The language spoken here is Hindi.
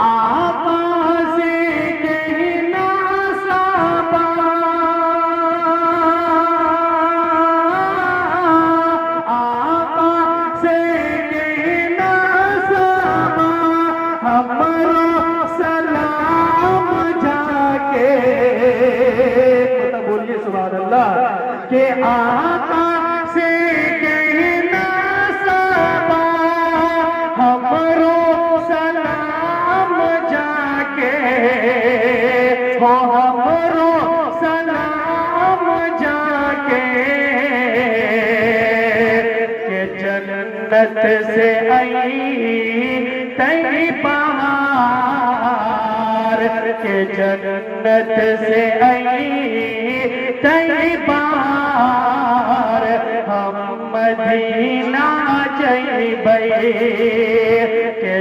आका से कहना सबा, आका से कहना सबा, हमारा सलाम जाके, मतलब बोलिए सुभान अल्लाह, के आका से कहना सबा, हमारो सलाम जाके, हो हमरो सलाम जाके, के जन्नत से आई तई बहार, के जन्नत से आई तई बहार, हम मदीना जइबै के